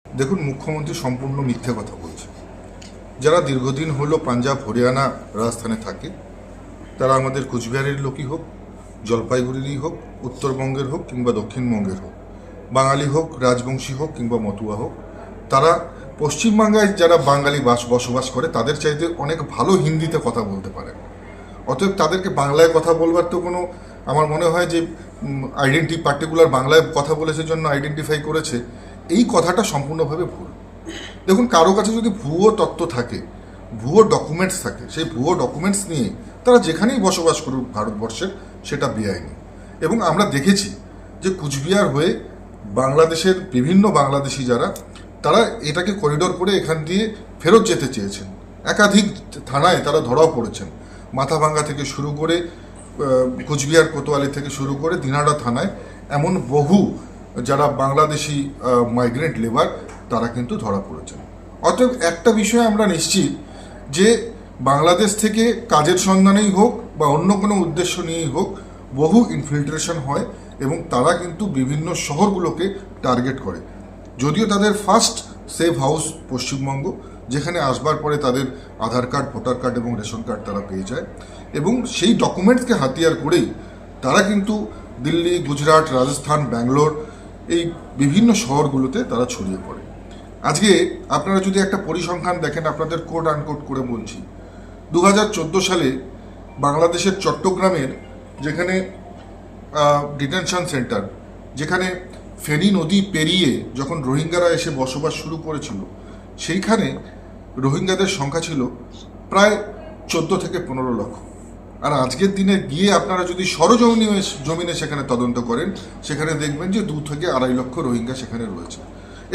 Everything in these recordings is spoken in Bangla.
দেখুন, মুখ্যমন্ত্রী সম্পূর্ণ মিথ্যে কথা বলছে। যারা দীর্ঘদিন হলো পাঞ্জাব, হরিয়ানা, রাজস্থানে থাকে, তারা আমাদের কুচবিহারের লোকই হোক, জলপাইগুড়িরই হোক, উত্তরবঙ্গের হোক কিংবা দক্ষিণবঙ্গের হোক, বাঙালি হোক, রাজবংশী হোক কিংবা মতুয়া হোক, তারা পশ্চিমবাংলায় যারা বাঙালি বসবাস করে তাদের চাইতে অনেক ভালো হিন্দিতে কথা বলতে পারে। অতএব তাদেরকে বাংলায় কথা বলবার তো কোনো, আমার মনে হয় যে পার্টিকুলার বাংলায় কথা বলেছে জন্য আইডেন্টিফাই করেছে, এই কথাটা সম্পূর্ণভাবে ভুল। দেখুন, কারো কাছে যদি ভুয়ো তথ্য থাকে, ভুয়ো ডকুমেন্টস থাকে, সেই ভুয়ো ডকুমেন্টস নিয়ে তারা যেখানেই বসবাস করুক ভারতবর্ষের, সেটা বেআইনি। এবং আমরা দেখেছি যে কুচবিহার হয়ে বাংলাদেশের বিভিন্ন বাংলাদেশি যারা, তারা এটাকে করিডোর করে এখান দিয়ে ফেরত যেতে চেয়েছেন। একাধিক থানায় তারা ধরাও পড়েছেন, মাথাভাঙ্গা থেকে শুরু করে কুচবিহার কোতোয়ালি থেকে শুরু করে দিনাড়া থানায় এমন বহু যারা বাংলাদেশি মাইগ্রেন্ট লেবার, তারা কিন্তু ধরা পড়েছেন। অতএব একটা বিষয়ে আমরা নিশ্চিত যে বাংলাদেশ থেকে কাজের সন্ধানেই হোক বা অন্য কোনো উদ্দেশ্য নিয়েই হোক, বহু ইনফিল্ট্রেশন হয় এবং তারা কিন্তু বিভিন্ন শহরগুলোকে টার্গেট করে। যদিও তাদের ফার্স্ট সেফ হাউস পশ্চিমবঙ্গ, যেখানে আসবার পরে তাদের আধার কার্ড, ভোটার কার্ড এবং রেশন কার্ড তারা পেয়ে যায়, এবং সেই ডকুমেন্টসকে হাতিয়ার করেই তারা কিন্তু দিল্লি, গুজরাট, রাজস্থান, ব্যাঙ্গালোর, এই বিভিন্ন শহরগুলোতে তারা ছড়িয়ে পড়ে। আজকে আপনারা যদি একটা পরিসংখ্যান দেখেন, আপনাদের কোট আনকোট করে বলছি, 2014 সালে বাংলাদেশের চট্টগ্রামের যেখানে ডিটেনশন সেন্টার, যেখানে ফেনী নদী পেরিয়ে যখন রোহিঙ্গারা এসে বসবাস শুরু করেছিল, সেইখানে রোহিঙ্গাদের সংখ্যা ছিল প্রায় 14 থেকে 15 লক্ষ। আর আজকের দিনে গিয়ে আপনারা যদি জমিনে সেখানে তদন্ত করেন, সেখানে দেখবেন যে 2 থেকে 2.5 লক্ষ রোহিঙ্গা সেখানে রয়েছে।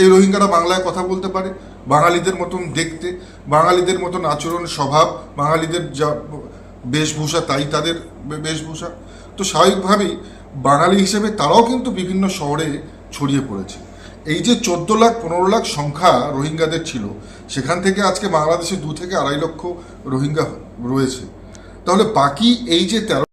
এই রোহিঙ্গারা বাংলায় কথা বলতে পারে, বাঙালিদের মতন দেখতে, বাঙালিদের মতন আচরণ, স্বভাব, বাঙালিদের যা বেশভূষা তাই তাদের বেশভূষা। তো স্বাভাবিকভাবেই বাঙালি হিসেবে তারাও কিন্তু বিভিন্ন শহরে ছড়িয়ে পড়েছে। এই যে 14 লাখ 15 লাখ সংখ্যা রোহিঙ্গাদের ছিল, সেখান থেকে আজকে বাংলাদেশে 2 থেকে 2.5 লক্ষ রোহিঙ্গা রয়েছে। তাহলে বাকি এই যে 13